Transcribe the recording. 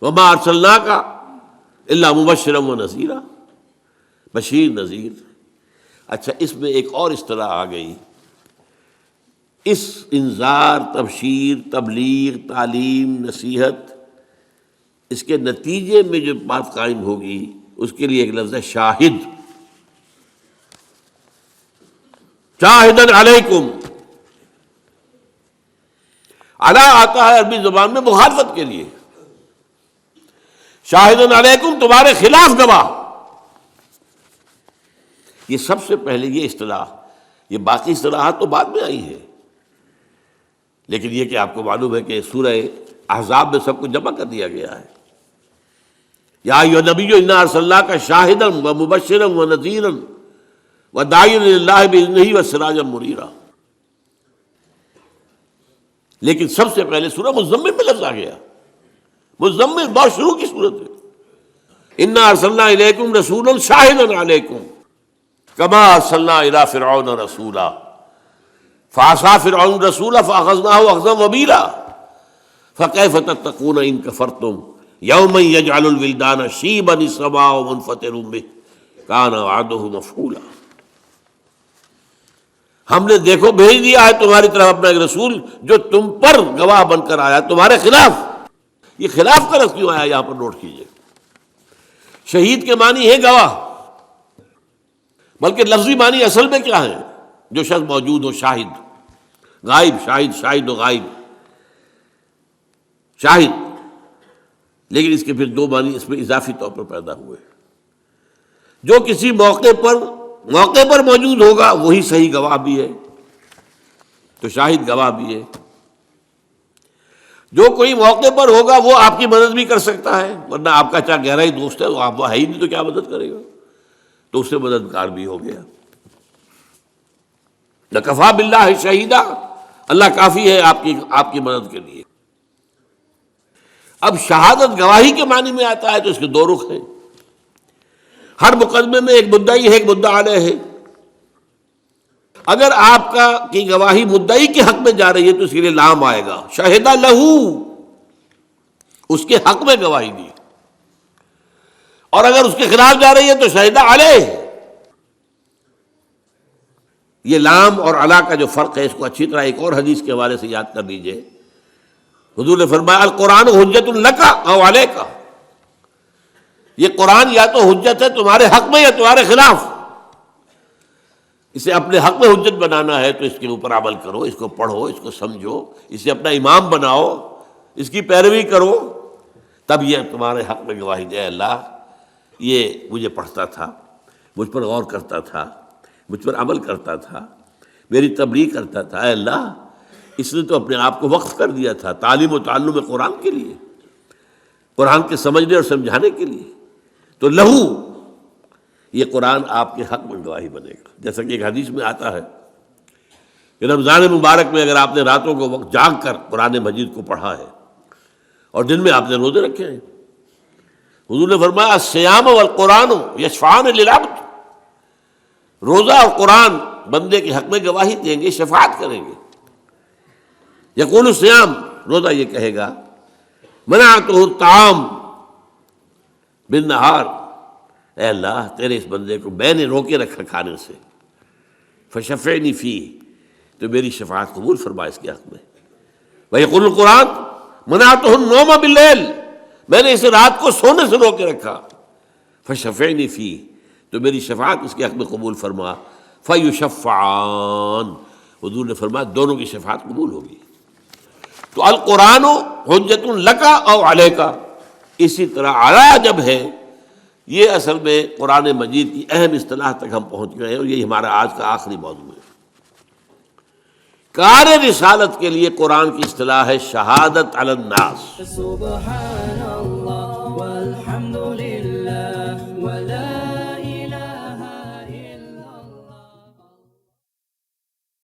وما ارسلناک الا مبشرا ونذیرا، بشیر نذیر۔ اچھا، اس میں ایک اور اصطلاح آ گئی، اس انذار، تبشیر، تبلیغ، تعلیم، نصیحت، اس کے نتیجے میں جو بات قائم ہوگی اس کے لیے ایک لفظ ہے شاہد۔ شاہدن علیکم، علی آتا ہے عربی زبان میں مخالفت کے لیے، شاہدن علیکم تمہارے خلاف گواہ۔ یہ سب سے پہلے یہ اصطلاح، یہ باقی اصطلاحات تو بعد میں آئی ہیں، لیکن یہ کہ آپ کو معلوم ہے کہ سورہ احزاب میں سب کو جمع کر دیا گیا ہے۔ یا ایھا النبی انا ارسلناک شاہدا ومبشرا ونذیرا وداعیا الی اللہ باذنہ وسراجا منیرا۔ لیکن سب سے پہلے سورہ مزمل میں لفظ آ گیا، مزمل بہت شروع کی صورت ہے، انا ارسلنا الیکم رسولا شاہدا علیکم کما ارسلنا الی فرعون رسولا فعصى فرعون الرسول فاخذناه اخذا وبیلا فکیف تتقون ان کفرتم یوما یجعل الولدان شیبا السماء منفطر به کان وعده مفعولا۔ ہم نے دیکھو بھیج دیا ہے تمہاری طرف اپنا ایک رسول جو تم پر گواہ بن کر آیا تمہارے خلاف۔ یہ خلاف کا لفظ کیوں آیا یہاں پر نوٹ کیجئے۔ شہید کے معنی ہے گواہ، بلکہ لفظی معنی اصل میں کیا ہے؟ جو شخص موجود ہو، شاہد، غائب، شاہد، شاہد و غائب، شاہد۔ لیکن اس کے پھر دو معنی اس میں اضافی طور پر پیدا ہوئے۔ جو کسی موقع پر موجود ہوگا وہی صحیح گواہ بھی ہے، تو شاہد گواہ بھی ہے۔ جو کوئی موقع پر ہوگا وہ آپ کی مدد بھی کر سکتا ہے، ورنہ آپ کا چاہے گہرا ہی دوست ہے، وہ آپ وہ ہے ہی نہیں تو کیا مدد کرے گا، تو اس سے مددگار بھی ہو گیا۔ لَكَفَىٰ بِاللَّهِ شَهِيدًا، اللہ کافی ہے آپ کی مدد کے لیے۔ اب شہادت گواہی کے معنی میں آتا ہے تو اس کے دو رخ ہیں۔ ہر مقدمے میں ایک مدعی ہے، ایک مدعا علیہ ہے۔ اگر آپ کی گواہی مدعی کے حق میں جا رہی ہے تو اس کے لیے لام آئے گا، شہد لہو، اس کے حق میں گواہی دی۔ اور اگر اس کے خلاف جا رہی ہے تو شہد علیہ۔ یہ لام اور علا کا جو فرق ہے اس کو اچھی طرح ایک اور حدیث کے حوالے سے یاد کر لیجئے۔ حضور نے فرمایا القرآن حجت لک او علیک، یہ قرآن یا تو حجت ہے تمہارے حق میں یا تمہارے خلاف۔ اسے اپنے حق میں حجت بنانا ہے تو اس کے اوپر عمل کرو، اس کو پڑھو، اس کو سمجھو، اسے اپنا امام بناؤ، اس کی پیروی کرو، تب یہ تمہارے حق میں گواہی دے۔ اللہ یہ مجھے پڑھتا تھا، مجھ پر غور کرتا تھا، مجھ پر عمل کرتا تھا، میری تبلیغ کرتا تھا، اے اللہ اس نے تو اپنے آپ کو وقف کر دیا تھا تعلیم و تعلم قرآن کے لیے، قرآن کے سمجھنے اور سمجھانے کے لیے، تو لہو یہ قرآن آپ کے حق میں گواہی بنے گا۔ جیسا کہ ایک حدیث میں آتا ہے کہ رمضان مبارک میں اگر آپ نے راتوں کو وقت جاگ کر قرآن مجید کو پڑھا ہے اور دن میں آپ نے روزے رکھے ہیں، حضور نے فرمایا الصیام والقرآن یشفعان للعبد، روزہ اور قرآن بندے کے حق میں گواہی دیں گے، شفاعت کریں گے۔ یقول الصیام، روزہ یہ کہے گا منعتہ الطعام بالنہار، اے اللہ تیرے اس بندے کو میں نے روکے رکھا کھانے سے، فشفعنی فیہ، تو میری شفاعت قبول فرما اس کے حق میں۔ ویقول القرآن منعتہ النوم باللیل، میں نے اسے رات کو سونے سے روکے رکھا، فشفعنی فیہ، تو میری شفاعت اس کے حق میں قبول فرما۔ فیشفعان، حضور نے فرمایا دونوں کی شفاعت قبول ہوگی۔ تو القرآن حجت لک او علیک، اسی طرح علی جب ہے، یہ اصل میں قرآن مجید کی اہم اصطلاح تک ہم پہنچ گئے ہیں، اور یہ ہمارا آج کا آخری موضوع ہے۔ کار رسالت کے لیے قرآن کی اصطلاح ہے شہادت علی الناس۔ سبحان اللہ والحمد للہ